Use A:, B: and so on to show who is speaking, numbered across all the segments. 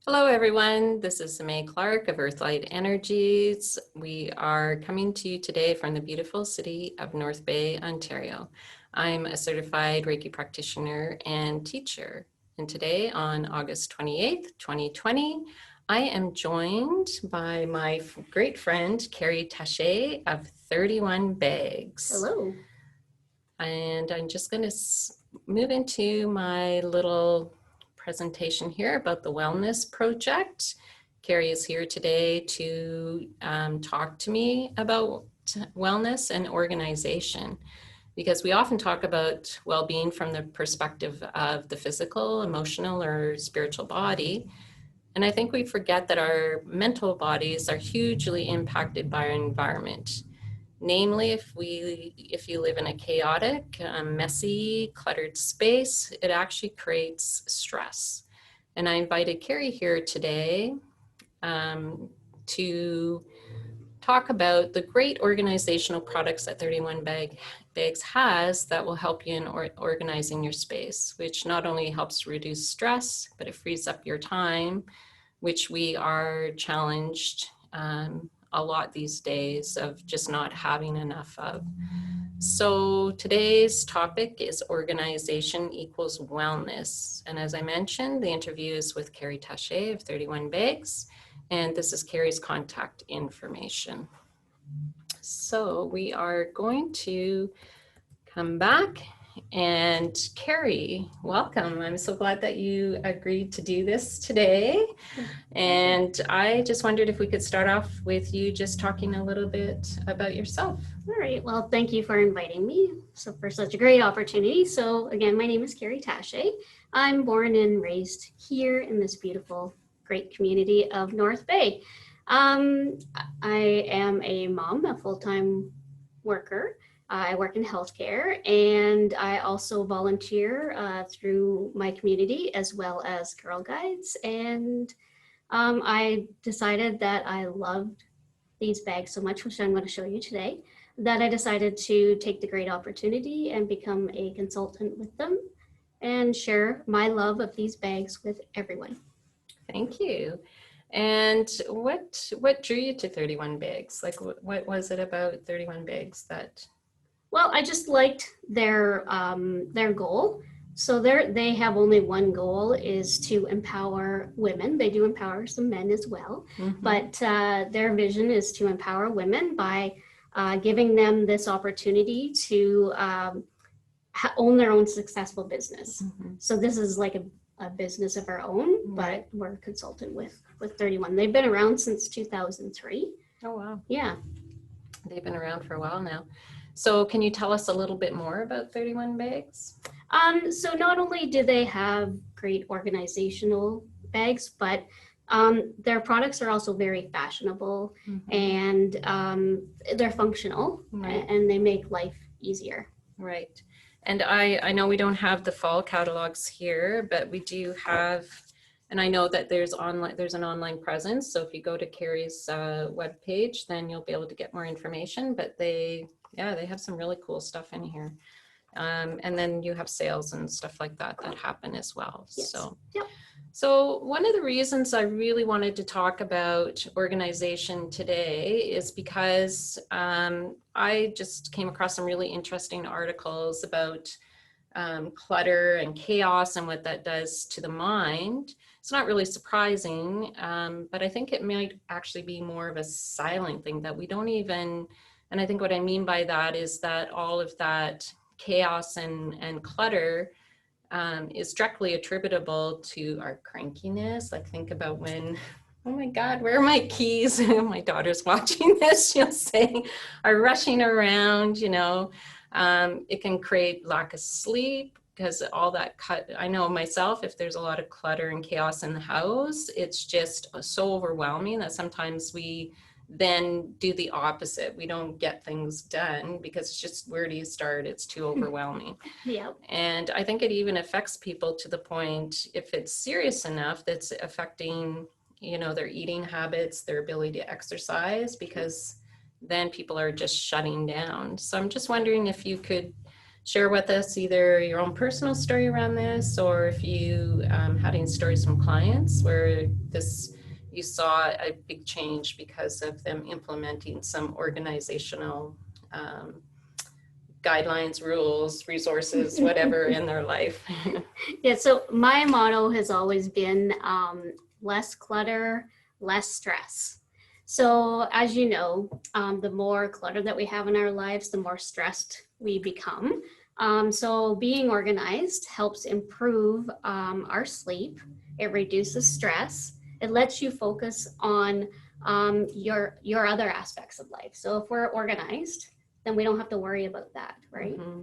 A: Hello, everyone. This is May Clark of Earthlight Energies. We are coming to you today from the beautiful city of North Bay, Ontario. I'm a certified Reiki practitioner and teacher. And today, on August 28th, 2020, I am joined by my great friend, Keri Tache of 31 Bags.
B: Hello.
A: And I'm just going to move into my little presentation here about the Wellness Project. Keri is here today to talk to me about wellness and organization, because we often talk about well-being from the perspective of the physical, emotional, or spiritual body. And I think we forget that our mental bodies are hugely impacted by our environment. Namely, if you live in a chaotic, messy, cluttered space, it actually creates stress. And I invited Keri here today to talk about the great organizational products that 31 Bags has that will help you in organizing your space, which not only helps reduce stress, but it frees up your time, which we are challenged a lot these days of just not having enough of. So today's topic is organization equals wellness. And as I mentioned, the interview is with Keri Tache of 31 Bags, and this is Keri's contact information. So we are going to come back. And Keri, welcome. I'm so glad that you agreed to do this today. And I just wondered if we could start off with you just talking a little bit about yourself.
B: All right. Well, thank you for inviting me for such a great opportunity. So again, my name is Keri Tache. I'm born and raised here in this beautiful, great community of North Bay. I am a mom, a full-time worker. I work in healthcare, and I also volunteer through my community as well as Girl Guides. And I decided that I loved these bags so much, which I'm going to show you today, that I decided to take the great opportunity and become a consultant with them and share my love of these bags with everyone.
A: Thank you. And what drew you to 31 Bags? Like, what was it about 31 Bags that?
B: Well, I just liked their goal. So they have only one goal, is to empower women. They do empower some men as well, but their vision is to empower women by giving them this opportunity to own their own successful business. So this is like a business of our own, but we're a consultant with 31. They've been around since 2003.
A: Oh, wow.
B: Yeah.
A: They've been around for a while now. So can you tell us a little bit more about 31 Bags?
B: So not only do they have great organizational bags, but their products are also very fashionable, and they're functional, and they make life easier.
A: Right. And I know we don't have the fall catalogs here, but we do have, and I know that there's an online presence. So if you go to Keri's webpage, then you'll be able to get more information. But they have some really cool stuff in here. And then you have sales and stuff like that happen as well.
B: Yes.
A: So,
B: yep.
A: So one of the reasons I really wanted to talk about organization today is because I just came across some really interesting articles about clutter and chaos and what that does to the mind. It's not really surprising, but I think it might actually be more of a silent thing that we don't even, and I think what I mean by that is that all of that chaos and clutter is directly attributable to our crankiness. Like, think about when, oh my God, where are my keys? My daughter's watching this, she'll say, are rushing around, it can create lack of sleep because all that I know myself, if there's a lot of clutter and chaos in the house, it's just so overwhelming that sometimes we then do the opposite. We don't get things done because it's just, where do you start? It's too overwhelming.
B: Yep.
A: And I think it even affects people to the point, if it's serious enough, that's affecting, their eating habits, their ability to exercise, because then people are just shutting down. So I'm just wondering if you could share with us either your own personal story around this, or if you had any stories from clients where you saw a big change because of them implementing some organizational guidelines, rules, resources, whatever in their life.
B: Yeah, so my motto has always been less clutter, less stress. So as you know, the more clutter that we have in our lives, the more stressed we become. So being organized helps improve our sleep. It reduces stress. It lets you focus on your other aspects of life. So if we're organized, then we don't have to worry about that, right? Mm-hmm.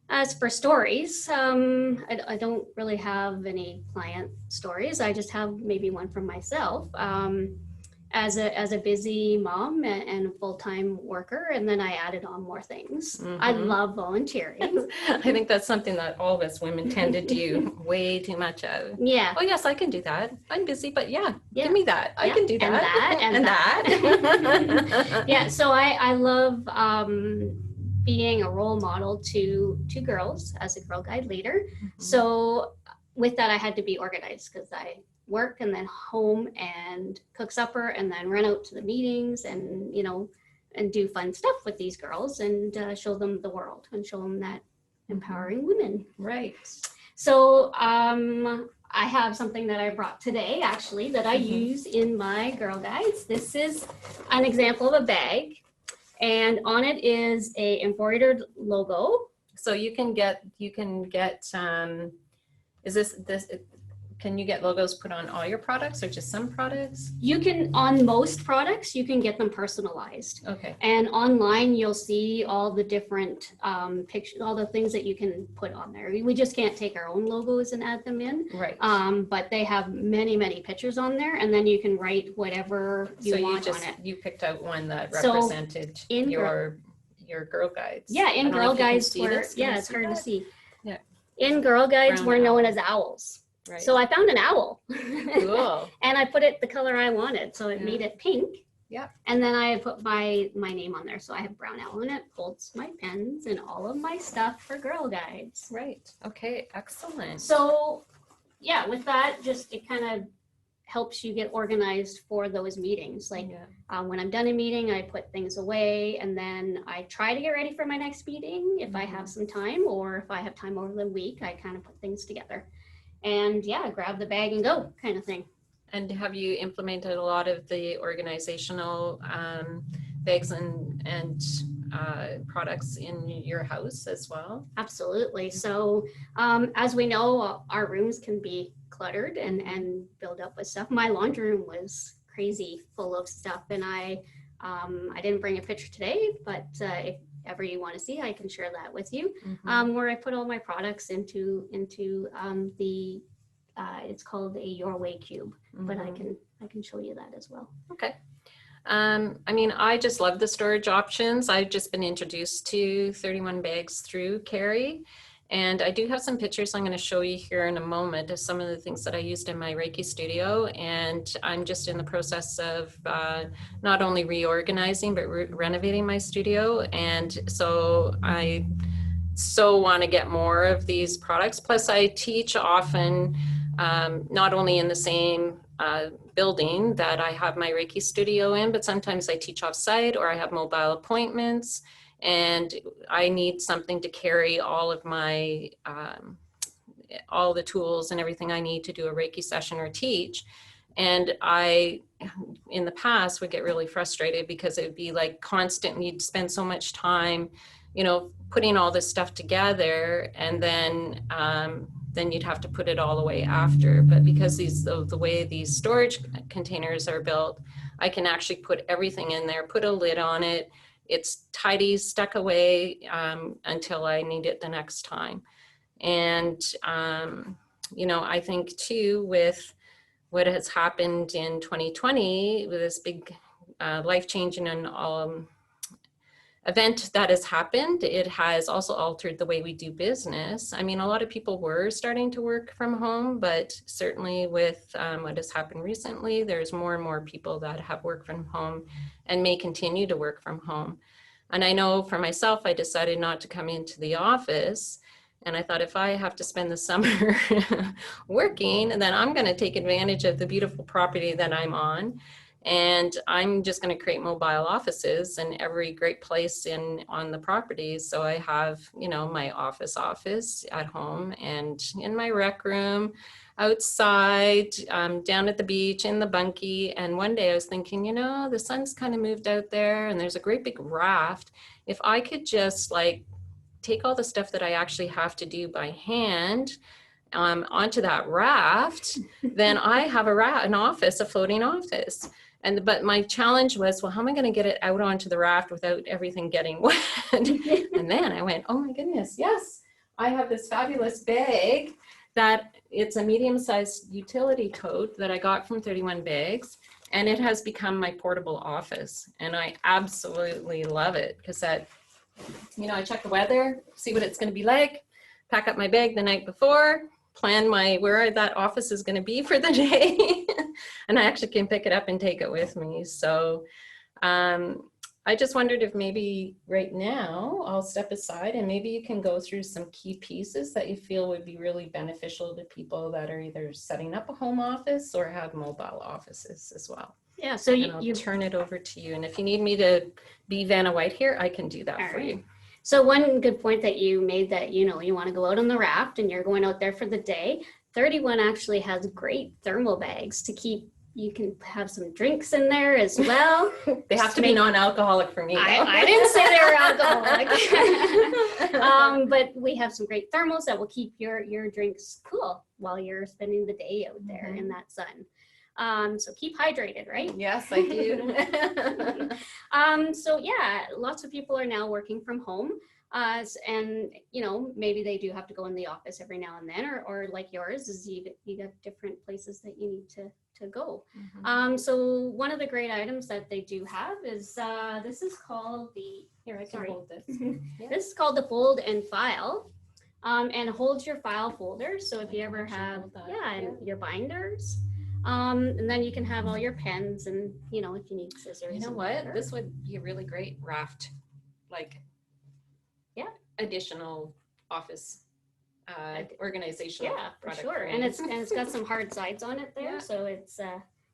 B: As for stories, I don't really have any client stories. I just have maybe one from myself. As a busy mom and a full-time worker, and then I added on more things. Mm-hmm. I love volunteering.
A: I think that's something that all of us women tend to do way too much of.
B: Yeah.
A: Oh yes, I can do that. I'm busy, but yeah. Give me that. I can do that.
B: And that. Yeah, so I love being a role model to girls as a Girl Guide leader. Mm-hmm. So with that, I had to be organized because I work and then home and cook supper and then run out to the meetings and, and do fun stuff with these girls and show them the world and show them that empowering women.
A: Right.
B: So I have something that I brought today, actually, that I use in my Girl Guides. This is an example of a bag, and on it is a embroidered logo.
A: So you can get is this can you get logos put on all your products or just some products?
B: You can, on most products, you can get them personalized.
A: Okay.
B: And online, you'll see all the different pictures, all the things that you can put on there. We just can't take our own logos and add them in.
A: Right.
B: But they have many, many pictures on there, and then you can write whatever you want on it.
A: You picked out one that represented your Girl Guides.
B: Yeah, in Girl Guides, it's hard to see. Yeah. In Girl Guides, we're known as owls. Right. So I found an owl.
A: Cool.
B: And I put it the color I wanted. So it made it pink.
A: Yeah.
B: And then I put my name on there. So I have brown owl, and it holds my pens and all of my stuff for Girl Guides.
A: Right. Okay. Excellent.
B: So yeah, with that, just it kind of helps you get organized for those meetings. Like when I'm done a meeting, I put things away, and then I try to get ready for my next meeting if I have some time, or if I have time over the week, I kind of put things together. And grab the bag and go kind of thing.
A: And have you implemented a lot of the organizational bags and products in your house as well?
B: Absolutely. So as we know, our rooms can be cluttered and build up with stuff. My laundry room was crazy full of stuff, and I didn't bring a picture today, but if ever you want to see, I can share that with you. Where I put all my products into the it's called a Your Way cube, but I can show you that as well.
A: Okay. I mean, I just love the storage options. I've just been introduced to 31 bags through Keri, and I do have some pictures I'm going to show you here in a moment of some of the things that I used in my Reiki studio, and I'm just in the process of not only reorganizing but renovating my studio, and so I want to get more of these products. Plus I teach often not only in the same building that I have my Reiki studio in, but sometimes I teach off-site or I have mobile appointments, and I need something to carry all of my all the tools and everything I need to do a Reiki session or teach. And I, in the past, would get really frustrated because it would be like constant, you'd spend so much time, putting all this stuff together, and then you'd have to put it all away after. But because the way these storage containers are built, I can actually put everything in there, put a lid on it. It's tidy, stuck away until I need it the next time. And, I think too, with what has happened in 2020, with this big life-changing and event that has happened, it has also altered the way we do business. I mean, a lot of people were starting to work from home, but certainly with what has happened recently, there's more and more people that have worked from home and may continue to work from home. And I know for myself, I decided not to come into the office. And I thought, if I have to spend the summer working, then I'm going to take advantage of the beautiful property that I'm on. And I'm just going to create mobile offices in every great place on the property. So I have, my office at home, and in my rec room, outside, down at the beach, in the bunkie. And one day I was thinking, the sun's kind of moved out there and there's a great big raft. If I could just take all the stuff that I actually have to do by hand onto that raft, then I have an office, a floating office. But my challenge was, well, how am I going to get it out onto the raft without everything getting wet? And then I went, oh my goodness, yes, I have this fabulous bag that it's a medium-sized utility tote that I got from 31 Bags. And it has become my portable office. And I absolutely love it because I check the weather, see what it's going to be like, pack up my bag the night before, plan where that office is going to be for the day. And I actually can pick it up and take it with me. So I just wondered if maybe right now I'll step aside and maybe you can go through some key pieces that you feel would be really beneficial to people that are either setting up a home office or have mobile offices as well.
B: Yeah, so
A: you turn it over to you. And if you need me to be Vanna White here, I can do that for you.
B: So one good point that you made that, you want to go out on the raft and you're going out there for the day. 31 actually has great thermal bags to keep. You can have some drinks in there as well.
A: They have to be non-alcoholic for me.
B: I didn't say they were alcoholic. But we have some great thermals that will keep your drinks cool while you're spending the day out there in that sun. So keep hydrated, right?
A: Yes, I do.
B: So yeah, lots of people are now working from home. And maybe they do have to go in the office every now and then, or like yours is you got different places that you need to go. So one of the great items that they do have is this is called
A: hold this.
B: This is called the Fold and File. And holds your file folder. So if you ever have and your binders. And then you can have all your pens and, if you need scissors.
A: You know what? This would be a really great raft, additional office organizational
B: for sure. And it's got some hard sides on it there. So it's,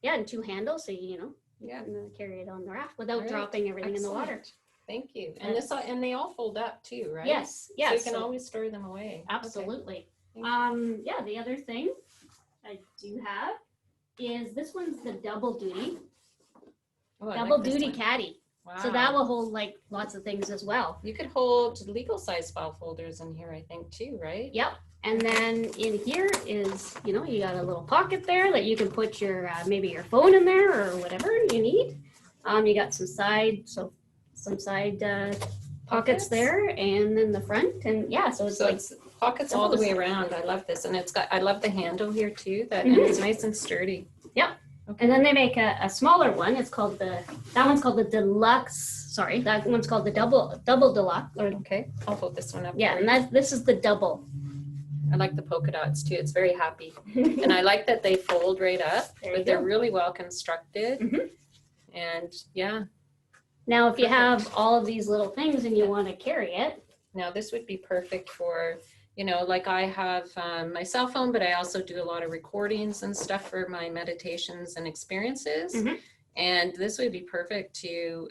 B: and 2 handles. So, you can carry it on the raft without dropping everything in the water.
A: Thank you. And and they all fold up too, right?
B: Yes.
A: So you can always store them away.
B: Absolutely. Okay. The other thing I do have is this one's the double duty caddy. Wow. So that will hold lots of things as well.
A: You could hold legal size file folders in here, I think too, right?
B: Yep. And then in here is, you got a little pocket there that you can put your maybe your phone in there or whatever you need. You got some side pockets there, and then the front, and so it's
A: pockets all the way around. I love this, and I love the handle here too. And it's nice and sturdy.
B: Yep. Okay. And then they make a smaller one. It's called that one's called the deluxe. Sorry, that one's called the double deluxe.
A: Okay, I'll hold this one up.
B: Yeah, and this is the double.
A: I like the polka dots too. It's very happy, and I like that they fold right up. They're really well constructed, and
B: Now, if you have all of these little things and you want to carry it,
A: now this would be perfect for. I have my cell phone, but I also do a lot of recordings and stuff for my meditations and experiences. And this would be perfect to,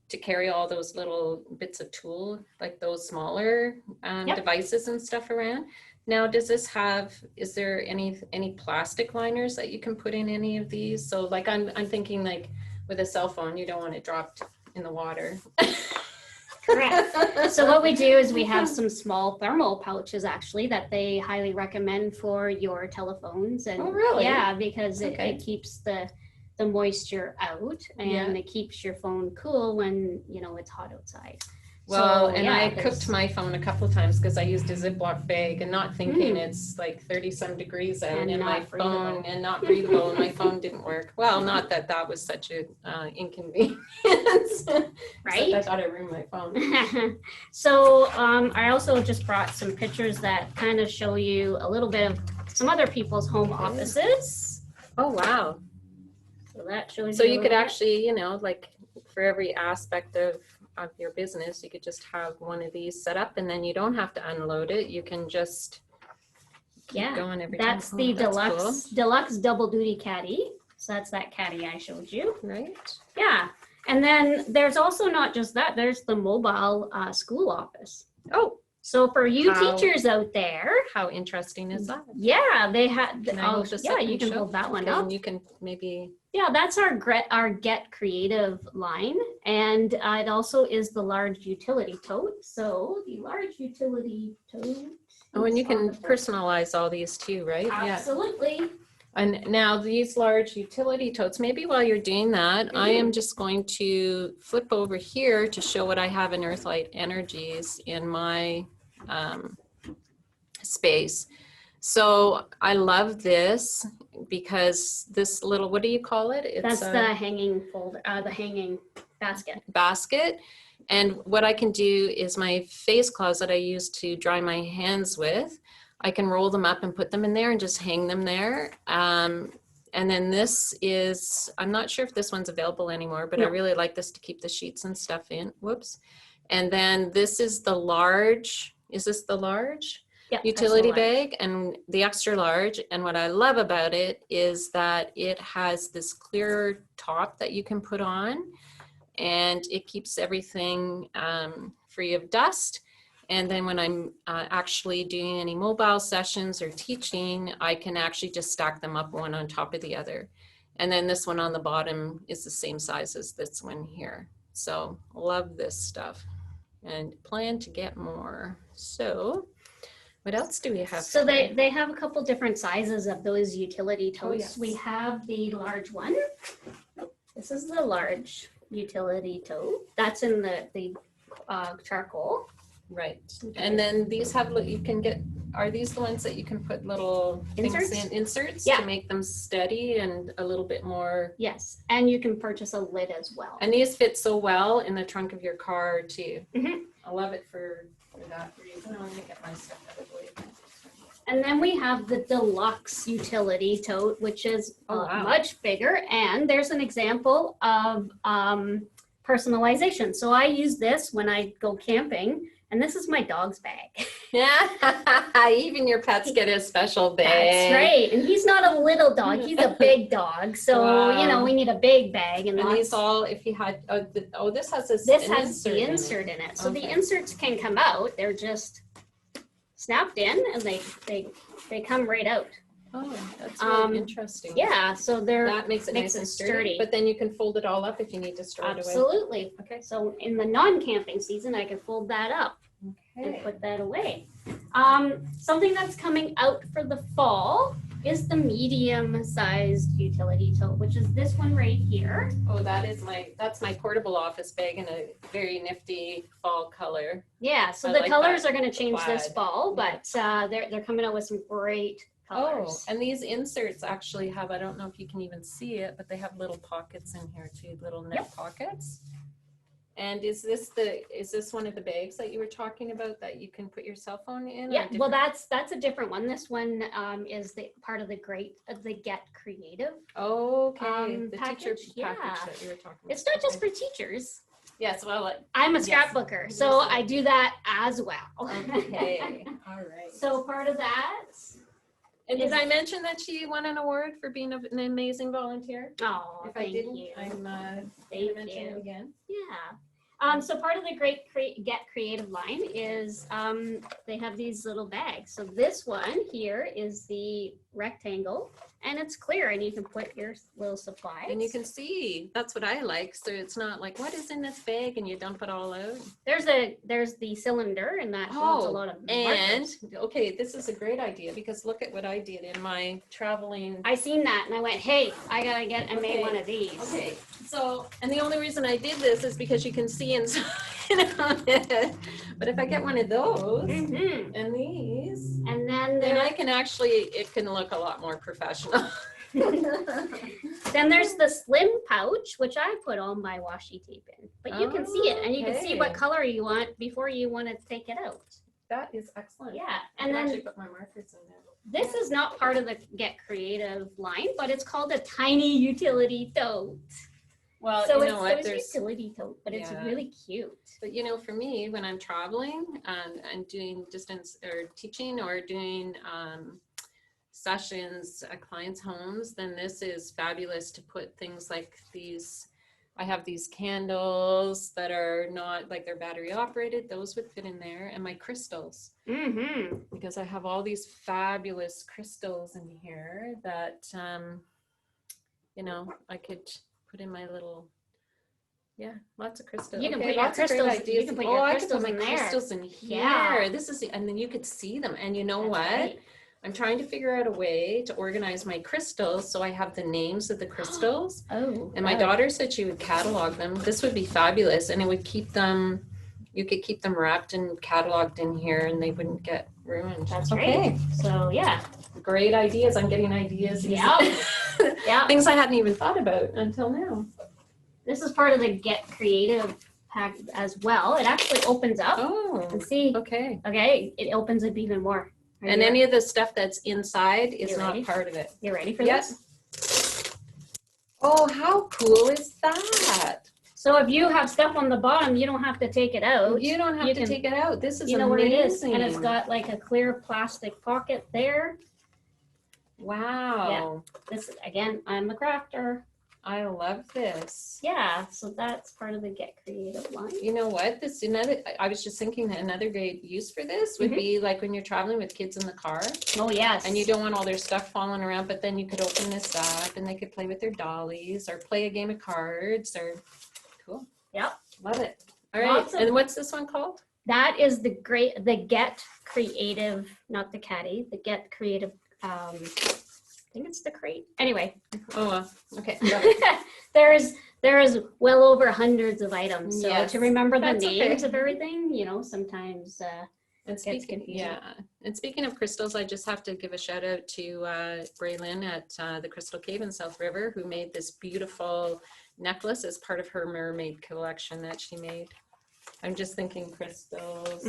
A: to carry all those little bits of tool, like those smaller devices and stuff around. Now, is there any plastic liners that you can put in any of these? So I'm thinking with a cell phone, you don't want it dropped in the water.
B: Correct. So what we do is we have some small thermal pouches actually that they highly recommend for your telephones. And because it keeps the moisture out and it keeps your phone cool when it's hot outside.
A: Well, I cooked my phone a couple of times because I used a Ziploc bag and not thinking it's 30 some degrees out and my phone and not breathable and my phone didn't work. Well, not that was such an inconvenience.
B: Right?
A: I thought I ruined my phone.
B: So I also just brought some pictures that kind of show you a little bit of some other people's home offices.
A: Oh, wow.
B: So that shows
A: So
B: you.
A: you
B: a
A: could
B: little bit.
A: actually, like for every aspect of your business, you could just have one of these set up, and then you don't have to unload it. You can just keep going every time.
B: That's the
A: That's cool.
B: deluxe double duty caddy. So that's that caddy I showed you.
A: Right.
B: Yeah. And then there's also not just that, there's the mobile school office.
A: Oh,
B: So for you
A: How-
B: teachers out there,
A: how interesting is that?
B: yeah, they had,
A: Can I hold this
B: yeah,
A: up
B: you
A: and
B: can
A: show?
B: hold that one
A: Okay,
B: up.
A: and you can maybe.
B: Yeah, that's our Get Creative line. And it also is the large utility tote. So the large utility tote.
A: Oh, and you
B: is on
A: can
B: the front.
A: personalize all these too, right?
B: Absolutely.
A: Yeah. And now these large utility totes, maybe while you're doing that, I am just going to flip over here to show what I have in Earthlight Energies in my space. So I love this because this little, what do you call it? It's
B: That's the hanging folder, the hanging basket.
A: basket. And what I can do is my face cloths that I use to dry my hands with, I can roll them up and put them in there and just hang them there. And then this is, I'm not sure if this one's available anymore, but I
B: No.
A: really like this to keep the sheets and stuff in. Whoops. And then this is the large, is this the large?
B: Yeah,
A: Utility
B: that's the large.
A: bag and the extra large. And what I love about it is that it has this clear top that you can put on, and it keeps everything free of dust. And then when I'm actually doing any mobile sessions or teaching, I can actually just stack them up one on top of the other. And then this one on the bottom is the same size as this one here. So love this stuff and plan to get more. So what else do we have?
B: So they have a couple different sizes of those utility totes.
A: Oh, yes.
B: We have the large one. This is the large utility tote. That's in the charcoal.
A: Right. And then these have, you can get, are these the ones that you can put little
B: Inserts?
A: things in, inserts
B: Yeah.
A: to make them steady and a little bit more?
B: Yes, and you can purchase a lid as well.
A: And these fit so well in the trunk of your car too.
B: Mhm.
A: I love it for that reason. I'll get my stuff out of the way.
B: And then we have the deluxe utility tote, which is
A: Oh, wow.
B: much bigger. And there's an example of personalization. So I use this when I go camping, and this is my dog's bag.
A: Yeah, even your pets get a special bag.
B: That's right. And he's not a little dog, he's a big dog. So,
A: Wow.
B: we need a big bag. And
A: these all, if you had, this has
B: this has the insert in it. So the inserts can come out. They're just snapped in and they come right out.
A: Oh, that's really interesting.
B: Yeah, so
A: That makes it
B: makes
A: nice and
B: it
A: sturdy.
B: sturdy.
A: But then you can fold it all up if you need to store it away.
B: absolutely.
A: Okay.
B: So in the non-camping season, I can fold that up and
A: Okay.
B: put that away. Something that's coming out for the fall is the medium-sized utility tote, which is this one right here.
A: Oh, that's my portable office bag in a very nifty fall color.
B: Yeah, so
A: I
B: the
A: like
B: colors
A: that.
B: are going to change this
A: Plaid.
B: fall, but they're coming out with some great colors.
A: Oh, and these inserts actually have, I don't know if you can even see it, but they have little pockets in here too, little nip pockets. And is this one of the bags that you were talking about that you can put your cell phone in?
B: Yeah, well, that's a different one. This one is the part of the Get Creative.
A: Okay, the teacher
B: package, yeah.
A: package that you were talking about.
B: It's not just for teachers.
A: Yes, well,
B: I'm a
A: Yes.
B: scrapbooker, so I do that as well.
A: okay, all right.
B: So part of that.
A: And did I mention that she won an award for being an amazing volunteer?
B: Oh,
A: If I
B: thank
A: didn't,
B: you.
A: I'm
B: Thank
A: gonna mention it again.
B: Yeah. So part of the Get Creative line is they have these little bags. So this one here is the rectangle, and it's clear, and you can put your little supplies.
A: And you can see, that's what I like. So it's not like, what is in this bag? And you dump it all out.
B: There's the cylinder, and that holds a lot of
A: and
B: markers.
A: okay, this is a great idea because look at what I did in my traveling.
B: I seen that, and I went, hey, I gotta get and made
A: Okay.
B: one of these.
A: Okay, so, and the only reason I did this is because you can see inside of it. But if I get one of those
B: Mhm.
A: and these,
B: And then
A: then I
B: there,
A: can actually, it can look a lot more professional.
B: then there's the slim pouch, which I put all my washi tape in. But you can see it, and you can see what
A: Okay.
B: color you want before you want to take it out.
A: That is excellent.
B: Yeah,
A: I
B: and
A: can
B: then
A: actually put my markers in there.
B: this is not part of the Get Creative line, but it's called a tiny utility tote.
A: Well,
B: So
A: you know what?
B: it's a
A: There's,
B: utility tote, but it's
A: Yeah.
B: really cute.
A: but you know, for me, when I'm traveling and doing distance or teaching or doing sessions at clients' homes, then this is fabulous to put things like these. I have these candles that are not like they're battery operated. Those would fit in there, and my crystals,
B: Mm-hmm.
A: because I have all these fabulous crystals in here that you know, I could put in my little. Yeah, lots of crystals.
B: You can
A: Okay,
B: put your
A: lots of great
B: crystals. You
A: ideas.
B: can put
A: Oh,
B: your
A: I could put
B: crystals
A: my
B: in there.
A: crystals in here.
B: Yeah.
A: This is the, and then you could see them. And you know
B: That's
A: what?
B: right.
A: I'm trying to figure out a way to organize my crystals so I have the names of the crystals.
B: Oh.
A: And my daughter said she would catalog them. This would be fabulous, and it would keep them. You could keep them wrapped and cataloged in here, and they wouldn't get ruined.
B: That's
A: okay.
B: right. So yeah.
A: Great ideas. I'm getting ideas.
B: Yeah. Yeah.
A: Things I hadn't even thought about until now.
B: This is part of the Get Creative pack as well. It actually opens up.
A: Oh.
B: And see.
A: Okay.
B: Okay. It opens up even more.
A: And any of the stuff that's inside is
B: You
A: not
B: ready?
A: part of it.
B: You ready for
A: Yep.
B: this?
A: Oh, how cool is that?
B: So if you have stuff on the bottom, you don't have to take it out.
A: You don't have
B: You
A: to
B: can-
A: take it out. This is
B: You know
A: amazing.
B: where it is, and it's got like a clear plastic pocket there.
A: Wow.
B: This again, I'm a crafter.
A: I love this.
B: Yeah, so that's part of the Get Creative line.
A: You know what? This another. I was just thinking that another great use for this would be like when you're traveling with kids in the car,
B: Oh yes.
A: and you don't want all their stuff falling around, but then you could open this up and they could play with their dollies or play a game of cards or. Cool.
B: Yep.
A: Love it. All right.
B: Lots of-
A: And what's this one called?
B: That is the Get Creative, not the caddy, the Get Creative, I think it's the crate. Anyway,
A: Oh, okay.
B: there's well over hundreds of items. So
A: Yes,
B: to remember the
A: that's
B: names
A: okay.
B: of everything, you know, sometimes
A: And speaking,
B: confusing.
A: yeah. And speaking of crystals, I just have to give a shout out to Braylon at the Crystal Cave in South River, who made this beautiful necklace as part of her mermaid collection that she made. I'm just thinking crystals,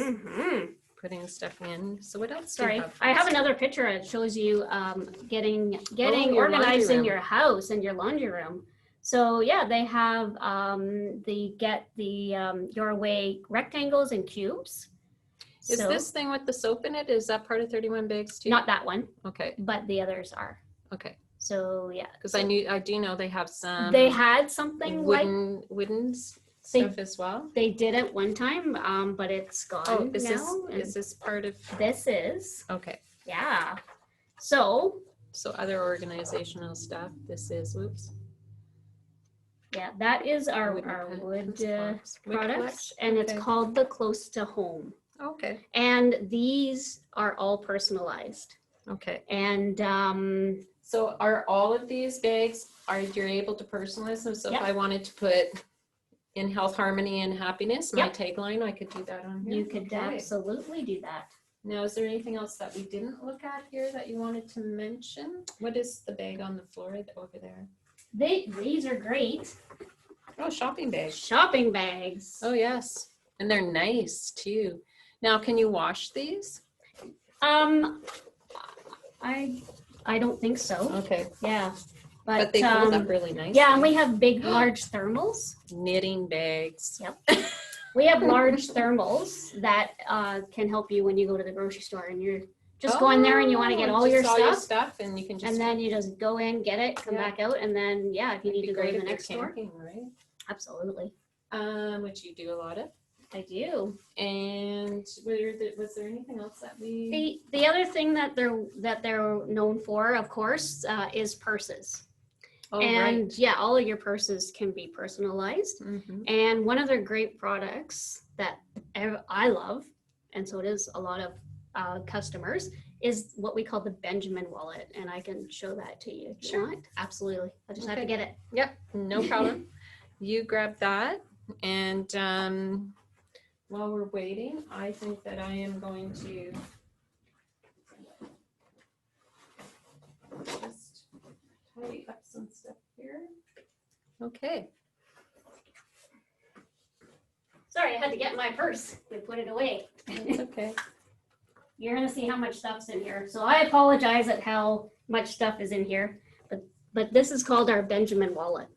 A: putting stuff in. So what else?
B: Sorry,
A: do you have?
B: I have another picture that shows you getting
A: your laundry
B: organized in
A: room.
B: your house and your laundry room. So yeah, they have Your Way rectangles and cubes.
A: Is
B: So,
A: this thing with the soap in it? Is that part of 31 bags too?
B: not that one,
A: Okay.
B: but the others are.
A: Okay.
B: So yeah,
A: Because I do know they have some.
B: they had something like
A: wooden
B: they
A: stuff as well.
B: they did it one time, but it's gone
A: Oh, is
B: now. and
A: this part of?
B: this is
A: Okay.
B: yeah. So
A: So other organizational stuff. This is whoops.
B: yeah, that is our
A: Wooden
B: wood
A: products. Wood
B: products,
A: collection?
B: and it's
A: Okay.
B: called the Close to Home.
A: Okay.
B: And these are all personalized.
A: Okay.
B: And
A: So are all of these bags, you're able to personalize them? So
B: Yep.
A: if I wanted to put in health, harmony, and happiness, my
B: Yep.
A: tagline, I could do that on here.
B: you could
A: Okay.
B: absolutely do that.
A: Now, is there anything else that we didn't look at here that you wanted to mention? What is the bag on the floor over there?
B: These are great
A: Oh, shopping bag.
B: shopping bags.
A: Oh, yes. And they're nice too. Now, can you wash these?
B: I don't think so.
A: Okay.
B: Yeah,
A: But they fold up really nice.
B: yeah, and we have big, large thermals.
A: Knitting bags.
B: Yep. We have large thermals that can help you when you go to the grocery store and you're just going there and you want to get all your stuff,
A: and you can just.
B: and then you just go in, get it, come
A: Yeah.
B: back out, and then yeah, if you need to go to the next store,
A: camping, right?
B: absolutely,
A: Which you do a lot of.
B: I do.
A: And was there anything else that we?
B: The other thing that they're known for, of course, is purses.
A: Oh,
B: And
A: right.
B: yeah, all of your purses can be personalized.
A: Mhm.
B: And one of their great products that I love, and so it is a lot of customers, is what we call the Benjamin wallet. And I can show that to you if you
A: Sure.
B: want. Absolutely. I just have to
A: Okay.
B: get it.
A: Yep, no problem. You grab that, and while we're waiting, I think that I am going to just tidy up some stuff here. Okay.
B: Sorry, I had to get my purse. We put it away.
A: That's okay.
B: you're gonna see how much stuff's in here. So I apologize at how much stuff is in here, but this is called our Benjamin wallet.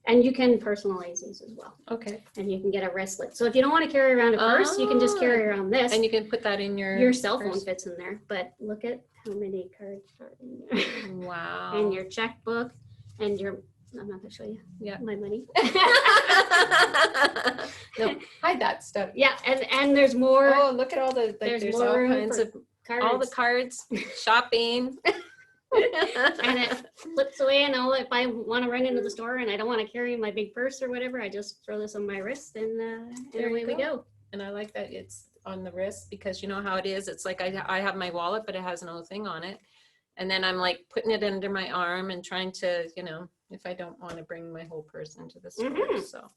B: And you can personalize these as well.
A: Okay.
B: And you can get a wristlet. So if you don't want to carry around a purse, you can just carry around this.
A: And you can put that in your
B: cell phone
A: purse.
B: fits in there. But look at how many cards are in there.
A: Wow.
B: And your checkbook and your, I'm not gonna show you.
A: Yeah.
B: My money.
A: No, hide that stuff.
B: Yeah, and there's more.
A: Oh, look at all the, like, there's
B: more
A: all
B: room
A: kinds
B: for
A: of,
B: cards.
A: all the cards, shopping.
B: And it flips away, and if I want to run into the store and I don't want to carry my big purse or whatever, I just throw this on my wrist, and away we go.
A: And I like that it's on the wrist, because you know how it is. It's like I have my wallet, but it has no thing on it. And then I'm like putting it under my arm and trying to, you know, if I don't want to bring my whole purse into the store. So,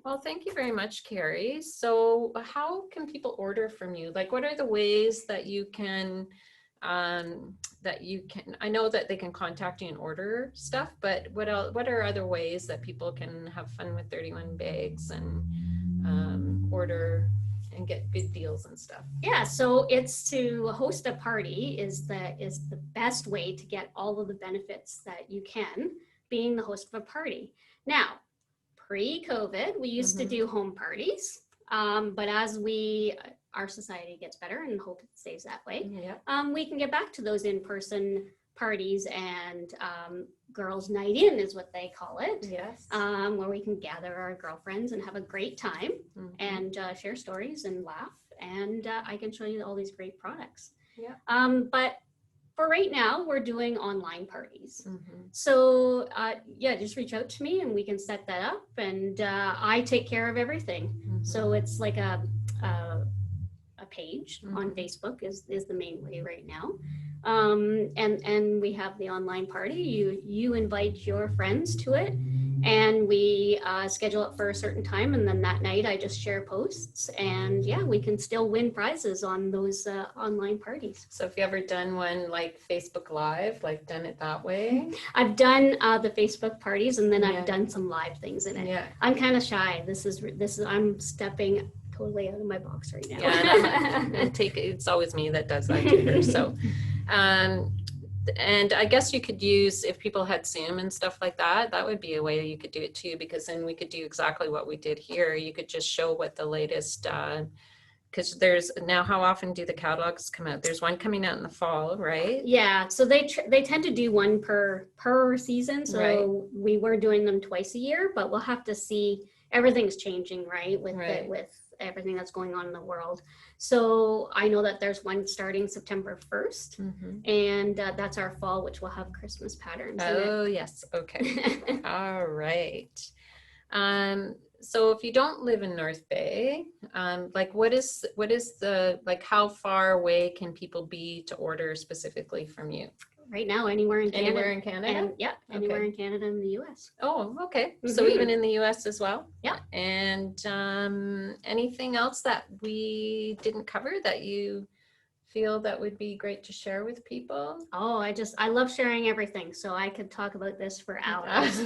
A: well, thank you very much, Keri. So how can people order from you? Like, what are the ways that you can, I know that they can contact you and order stuff, but what are other ways that people can have fun with 31 Bags and order and get good deals and stuff?
B: Yeah, so it's to host a party is the best way to get all of the benefits that you can being the host of a party. Now, pre-COVID, we used to do home parties, but as our society gets better, and hope it stays that way, we can get back to those in-person parties, and girls' night in is what they call it.
A: Yes.
B: Where we can gather our girlfriends and have a great time and share stories and laugh, and I can show you all these great products.
A: Yeah.
B: But for right now, we're doing online parties. So just reach out to me and we can set that up, and I take care of everything. So it's like a page on Facebook is the main way right now. And we have the online party. You invite your friends to it, and we schedule it for a certain time, and then that night I just share posts, and we can still win prizes on those online parties.
A: So if you ever done one like Facebook Live, like done it that way?
B: I've done the Facebook parties, and then I've done some live things in it.
A: Yeah.
B: I'm kind of shy. This is I'm stepping totally out of my box right now.
A: Yeah, it's always me that does that to her. So, and I guess you could use, if people had Zoom and stuff like that, that would be a way you could do it too, because then we could do exactly what we did here. You could just show what the latest, because there's now, how often do the catalogs come out? There's one coming out in the fall, right?
B: Yeah, so they tend to do one per season. So we were doing them twice a year, but we'll have to see. Everything's changing, right? With everything that's going on in the world. So I know that there's one starting September 1st, and that's our fall, which will have Christmas patterns.
A: Oh, yes. Okay. All right. So if you don't live in North Bay, like what is the, like, how far away can people be to order specifically from you?
B: Right now, anywhere in Canada.
A: Anywhere in Canada?
B: And, anywhere in Canada and the US.
A: Oh, okay. So even in the US as well?
B: Yeah.
A: And anything else that we didn't cover that you feel that would be great to share with people?
B: Oh, I love sharing everything. So I could talk about this for hours.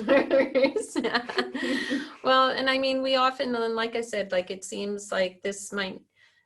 A: Well, and I mean, we often, like I said, like it seems like this might,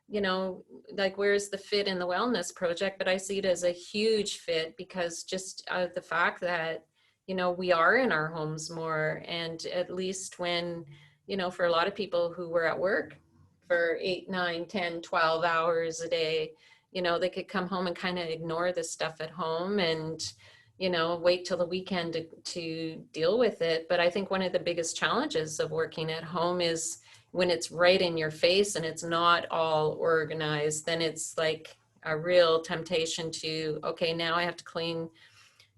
A: you know, like where's the fit in the wellness project, but I see it as a huge fit, because just the fact that, you know, we are in our homes more, and at least when, you know, for a lot of people who were at work for 8, 9, 10, 12 hours a day, you know, they could come home and kind of ignore this stuff at home and, you know, wait till the weekend to deal with it. But I think one of the biggest challenges of working at home is when it's right in your face and it's not all organized, then it's like a real temptation to, okay, now I have to clean,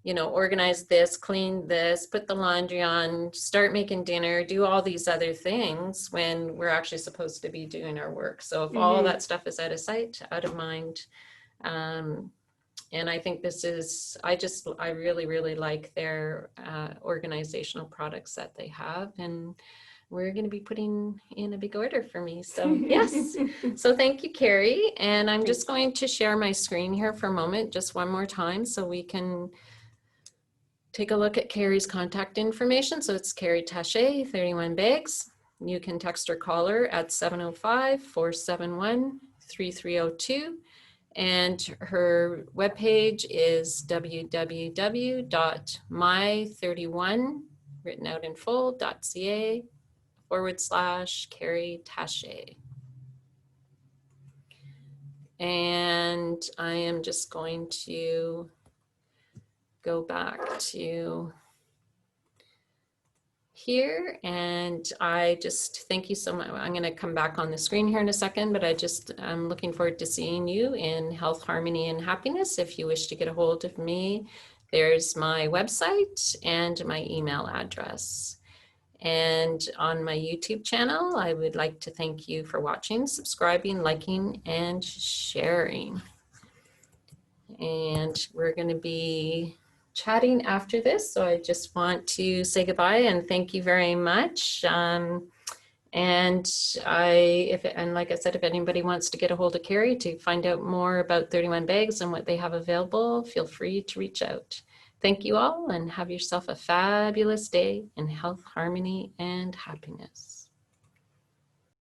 A: you know, organize this, clean this, put the laundry on, start making dinner, do all these other things when we're actually supposed to be doing our work. So if all that stuff is out of sight, out of mind, and I think this is, I really, really like their organizational products that they have, and we're going to be putting in a big order for me. So yes. So thank you, Keri. And I'm just going to share my screen here for a moment, just one more time, so we can take a look at Keri's contact information. So it's Keri Tache, 31 Bags. You can text or call her at 705-471-3302. And her webpage is www.my31, written out in full.ca /Keri Tache. And I am just going to go back to here, and I just thank you so much. I'm going to come back on the screen here in a second, but I'm looking forward to seeing you in health, harmony, and happiness. If you wish to get a hold of me, there's my website and my email address. And on my YouTube channel, I would like to thank you for watching, subscribing, liking, and sharing. And we're going to be chatting after this. So I just want to say goodbye and thank you very much. And like I said, if anybody wants to get a hold of Keri to find out more about 31 Bags and what they have available, feel free to reach out. Thank you all and have yourself a fabulous day in health, harmony, and happiness.